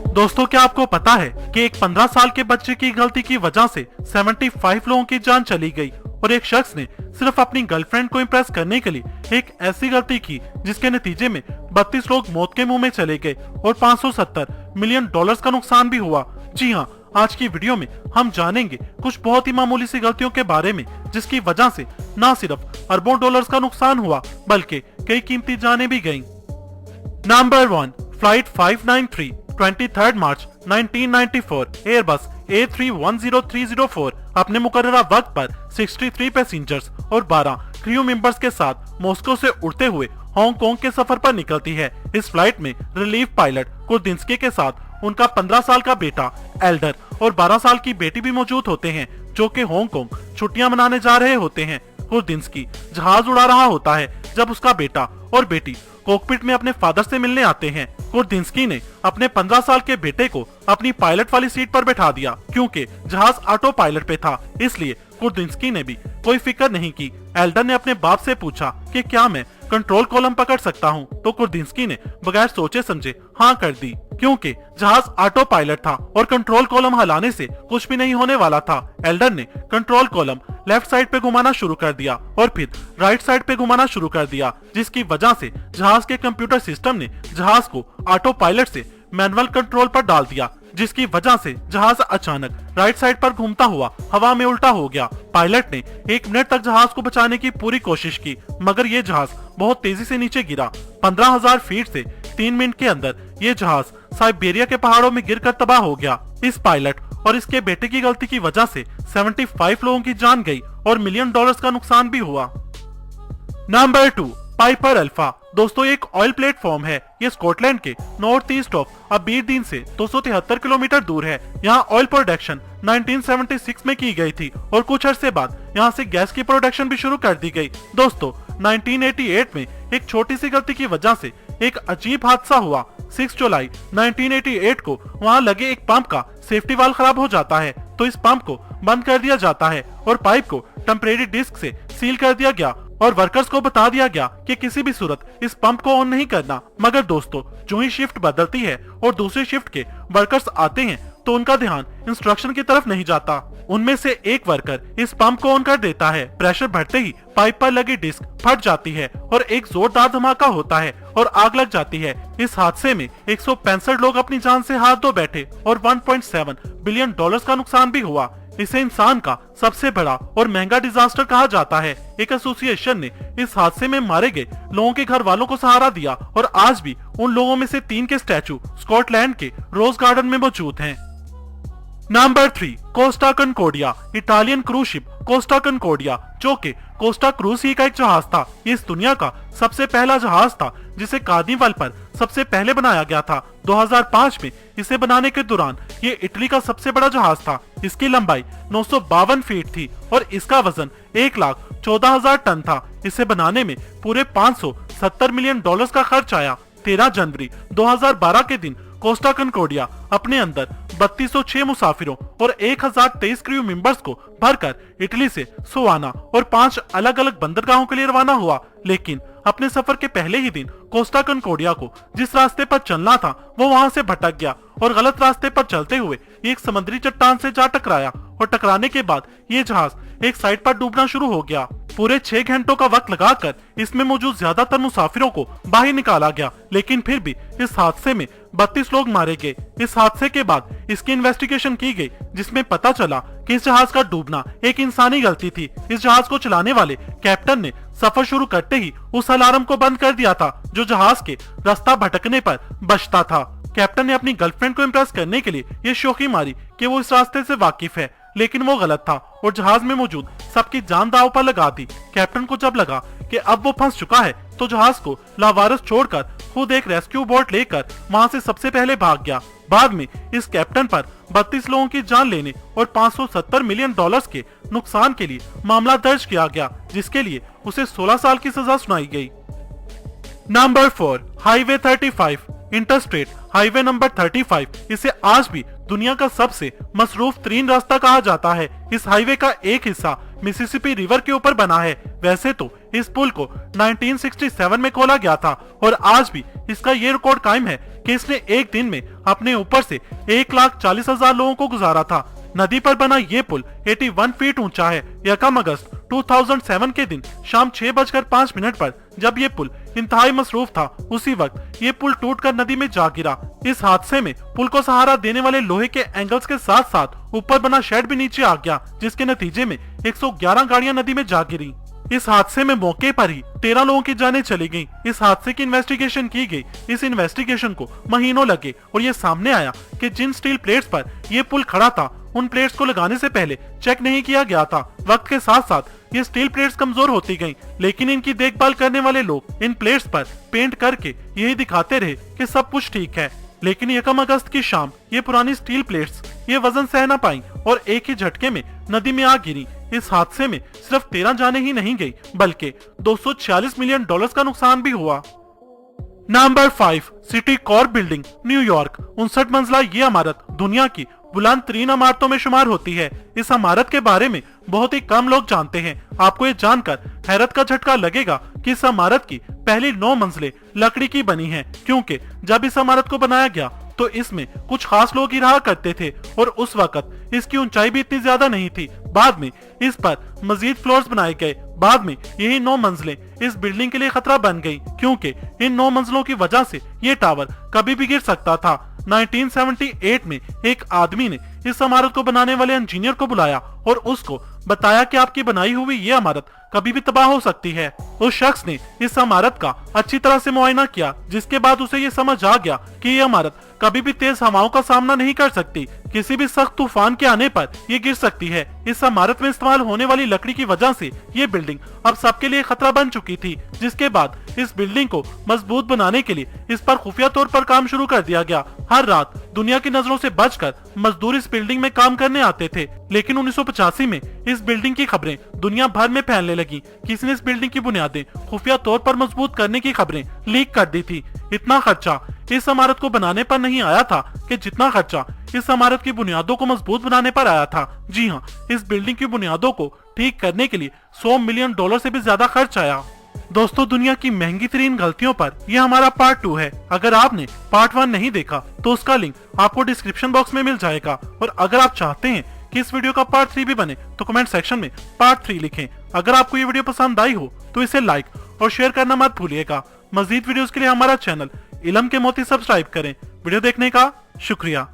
दोस्तों, क्या आपको पता है कि एक 15 साल के बच्चे की गलती की वजह से 75 लोगों की जान चली गई और एक शख्स ने सिर्फ अपनी गर्लफ्रेंड को इम्प्रेस करने के लिए एक ऐसी गलती की जिसके नतीजे में 32 लोग मौत के मुंह में चले गए और 570 मिलियन डॉलर्स का नुकसान भी हुआ। जी हाँ, आज की वीडियो में हम जानेंगे कुछ बहुत ही मामूली सी गलतियों के बारे में जिसकी वजह से न सिर्फ अरबों डॉलर्स का नुकसान हुआ बल्कि कई कीमती जानें भी गईं। नंबर 1, फ्लाइट 593 23 मार्च 1994 एयरबस A310-304 अपने मुकर्ररा वक्त पर 63 पैसेंजर्स और 12 क्रू मेंबर्स के साथ मॉस्को से उड़ते हुए हांगकांग के सफर पर निकलती है। इस फ्लाइट में रिलीफ पायलट कुर्दिंस्की के साथ उनका 15 साल का बेटा एल्डर और 12 साल की बेटी भी मौजूद होते हैं, जो कि हांगकांग छुट्टियां मनाने जा रहे होते हैं। कुर्दिंस्की जहाज उड़ा रहा होता है जब उसका बेटा और बेटी कॉकपिट में अपने फादर से मिलने आते हैं। कुर्दिंस्की ने अपने 15 साल के बेटे को अपनी पायलट वाली सीट पर बैठा दिया क्योंकि जहाज ऑटो पायलट पे था, इसलिए कुर्दिंस्की ने भी कोई फिक्र नहीं की। एल्डर ने अपने बाप से पूछा कि क्या मैं कंट्रोल कॉलम पकड़ सकता हूँ, तो कुर्दिंस्की ने बगैर सोचे समझे हाँ कर दी क्योंकि जहाज ऑटो पायलट था और कंट्रोल कॉलम हिलाने से कुछ भी नहीं होने वाला था। एल्डर ने कंट्रोल कॉलम लेफ्ट साइड पे घुमाना शुरू कर दिया और फिर राइट साइड पे घुमाना शुरू कर दिया, जिसकी वजह से जहाज के कंप्यूटर सिस्टम ने जहाज को ऑटो पायलट से मैनुअल कंट्रोल पर डाल दिया, जिसकी वजह से जहाज अचानक राइट साइड पर घूमता हुआ हवा में उल्टा हो गया। पायलट ने 1 मिनट तक जहाज को बचाने की पूरी कोशिश की, मगर ये जहाज बहुत तेजी से नीचे गिरा। 15,000 फीट से 3 मिनट के अंदर ये जहाज साइबेरिया के पहाड़ों में गिरकर तबाह हो गया। इस पायलट और इसके बेटे की गलती की वजह से 75 लोगों की जान गई और मिलियन डॉलर्स का नुकसान भी हुआ। Number 2, Piper alpha. दोस्तों, एक ऑयल प्लेटफॉर्म है। ये स्कॉटलैंड के नॉर्थ ईस्ट ऑफ अबीरदीन से 273 किलोमीटर दूर है। यहाँ ऑयल प्रोडक्शन 1976 में की गई थी और कुछ अरसे बाद यहाँ से गैस की प्रोडक्शन भी शुरू कर दी गई। दोस्तों, 1988 में एक छोटी सी गलती की वजह से एक अजीब हादसा हुआ। 6 जुलाई 1988 को वहाँ लगे एक पंप का सेफ्टी वाल्व खराब हो जाता है, तो इस पंप को बंद कर दिया जाता है और पाइप को टेम्परेरी डिस्क से सील कर दिया गया और वर्कर्स को बता दिया गया कि किसी भी सूरत इस पंप को ऑन नहीं करना। मगर दोस्तों, जो ही शिफ्ट बदलती है और दूसरी शिफ्ट के वर्कर्स आते हैं तो उनका ध्यान इंस्ट्रक्शन की तरफ नहीं जाता। उनमें से एक वर्कर इस पंप को ऑन कर देता है। प्रेशर बढ़ते ही पाइप पर लगी डिस्क फट जाती है और एक जोरदार धमाका होता है और आग लग जाती है। इस हादसे में 165 लोग अपनी जान से हाथ धो बैठे और 1.7 बिलियन डॉलर्स का नुकसान भी हुआ। इसे इंसान का सबसे बड़ा और महंगा डिजास्टर कहा जाता है। एक एसोसिएशन ने इस हादसे में मारे गए लोगों के घर वालों को सहारा दिया और आज भी उन लोगों में से 3 के स्टैचू स्कॉटलैंड के रोज गार्डन में मौजूद हैं। Number 3, Costa Concordia. Italian cruise ship Costa Concordia, जो कि कोस्टा क्रूज ही का एक जहाज था। ये इस दुनिया का सबसे पहला जहाज था जिसे कार्निवल पर सबसे पहले बनाया गया था। 2005 में इसे बनाने के दौरान ये इटली का सबसे बड़ा जहाज था। इसकी लंबाई 952 फीट थी और इसका वजन 1,14,000 टन था। इसे बनाने में पूरे 570 मिलियन डॉलर्स का खर्च आया। 13 जनवरी 2012 के दिन कोस्टा कनकोर्डिया अपने अंदर 3206 मुसाफिरों और 1023 क्रू मेंबर्स को भरकर इटली से सोवाना और 5 अलग अलग बंदरगाहों के लिए रवाना हुआ। लेकिन अपने सफर के पहले ही दिन कोस्टा कनकोर्डिया को जिस रास्ते पर चलना था वो वहां से भटक गया और गलत रास्ते पर चलते हुए एक समुद्री चट्टान से जा टकराया और टकराने के बाद ये जहाज एक साइड पर डूबना शुरू हो गया। पूरे 6 घंटों का वक्त लगाकर इसमें मौजूद ज्यादातर मुसाफिरों को बाहर निकाला गया, लेकिन फिर भी इस हादसे में 32 लोग मारे गए। इस हादसे के बाद इसकी इन्वेस्टिगेशन की गई, जिसमें पता चला कि इस जहाज का डूबना एक इंसानी गलती थी। इस जहाज को चलाने वाले कैप्टन ने सफर शुरू करते ही उस अलार्म को बंद कर दिया था जो जहाज के रास्ता भटकने पर बचता था। कैप्टन ने अपनी गर्लफ्रेंड को इम्प्रेस करने के लिए ये शौकी मारी कि वो इस रास्ते से वाकिफ है, लेकिन वो गलत था और जहाज में मौजूद सबकी जान दांव पर लगा दी। कैप्टन को जब लगा कि अब वो फंस चुका है तो जहाज को लावारिस छोड़कर खुद एक रेस्क्यू बोट लेकर वहां से सबसे पहले भाग गया। बाद में इस कैप्टन पर 32 लोगों की जान लेने और 570 मिलियन डॉलर्स के नुकसान के लिए मामला दर्ज किया गया, जिसके लिए उसे 16 साल की सजा सुनाई गई। Number 4, highway 35। Interstate highway number 35, इसे आज भी दुनिया का सबसे मसरूफ तरीन रास्ता कहा जाता है। इस हाईवे का एक हिस्सा मिसिसिपी रिवर के ऊपर बना है। वैसे तो इस पुल को 1967 में खोला गया था और आज भी इसका ये रिकॉर्ड कायम है कि इसने एक दिन में अपने ऊपर से 1,40,000 लोगों को गुजारा था। नदी पर बना ये पुल 81 फीट ऊंचा है। यकम अगस्त 2007 के दिन शाम 6:05 पर जब ये पुल इंतहाई मसरूफ था, उसी वक्त ये पुल टूटकर नदी में जा गिरा। इस हादसे में पुल को सहारा देने वाले लोहे के एंगल्स के साथ साथ ऊपर बना शेड भी नीचे आ गया, जिसके नतीजे में 111 गाड़ियां नदी में जा गिरी। इस हादसे में मौके पर ही 13 लोगों की जानें चली गईं। इस हादसे की इन्वेस्टिगेशन की गई। इस इन्वेस्टिगेशन को महीनों लगे और ये सामने आया कि जिन स्टील प्लेट्स पर यह पुल खड़ा था, उन प्लेट्स को लगाने से पहले चेक नहीं किया गया था। वक्त के साथ साथ ये स्टील प्लेट्स कमजोर होती गईं, लेकिन इनकी देखभाल करने वाले लोग इन प्लेट्स पर पेंट करके यही दिखाते रहे कि सब कुछ ठीक है। लेकिन 1 अगस्त की शाम ये पुरानी स्टील प्लेट्स ये वजन सह न पाई और एक ही झटके में नदी में आ गिरी। इस हादसे में सिर्फ 13 जानें ही नहीं गई, बल्कि $246 मिलियन का नुकसान भी हुआ। Number 5, city Corp building, New York. 59 मंजिला ये इमारत दुनिया की बुलंद तरीन इमारतों में शुमार होती है। इस इमारत के बारे में बहुत ही कम लोग जानते हैं। आपको ये जानकर हैरत का झटका लगेगा कि इस इमारत की पहली 9 मंजिलें लकड़ी की बनी हैं, क्योंकि जब इस इमारत को बनाया गया तो इसमें कुछ खास लोग ही रहा करते थे और उस वक्त इसकी ऊंचाई भी इतनी ज्यादा नहीं थी। बाद में इस पर मजीद फ्लोर्स बनाए गए। बाद में यही 9 मंजिलें इस बिल्डिंग के लिए खतरा बन गई, क्योंकि इन 9 मंजिलों की वजह से ये टावर कभी भी गिर सकता था। 1978 में एक आदमी ने इस इमारत को बनाने वाले इंजीनियर को बुलाया और उसको बताया कि आपकी बनाई हुई ये इमारत कभी भी तबाह हो सकती है। उस शख्स ने इस इमारत का अच्छी तरह से मुआयना किया, जिसके बाद उसे ये समझ आ गया कि ये इमारत कभी भी तेज हवाओं का सामना नहीं कर सकती। किसी भी सख्त तूफान के आने पर ये गिर सकती है। इस इमारत में इस्तेमाल होने वाली लकड़ी की वजह से ये बिल्डिंग अब सबके लिए खतरा बन चुकी थी, जिसके बाद इस बिल्डिंग को मजबूत बनाने के लिए इस पर खुफिया तौर पर काम शुरू कर दिया गया। हर रात दुनिया की नजरों से बचकर मजदूर इस बिल्डिंग में काम करने आते थे। लेकिन 1985 में इस बिल्डिंग की खबरें दुनिया भर में फैलने लगी। किसी ने इस बिल्डिंग की बुनियादें खुफिया तौर पर मजबूत करने की खबरें लीक कर दी थी। इतना खर्चा इस इमारत को बनाने पर नहीं आया था कि जितना खर्चा इस इमारत की बुनियादों को मजबूत बनाने पर आया था। जी हाँ, इस बिल्डिंग की बुनियादों को ठीक करने के लिए $100 मिलियन से भी ज्यादा खर्च आया। दोस्तों, दुनिया की महंगी तरीन गलतियों पर यह हमारा पार्ट 2 है। अगर आपने पार्ट 1 नहीं देखा तो उसका लिंक आपको डिस्क्रिप्शन बॉक्स में मिल जाएगा। और अगर आप चाहते हैं कि इस वीडियो का पार्ट 3 भी बने तो कमेंट सेक्शन में पार्ट 3 लिखें। अगर आपको ये वीडियो पसंद आई हो तो इसे लाइक और शेयर करना मत भूलिएगा। मजीद वीडियोस के लिए हमारा चैनल इलम के मोती सब्सक्राइब करें। वीडियो देखने का शुक्रिया।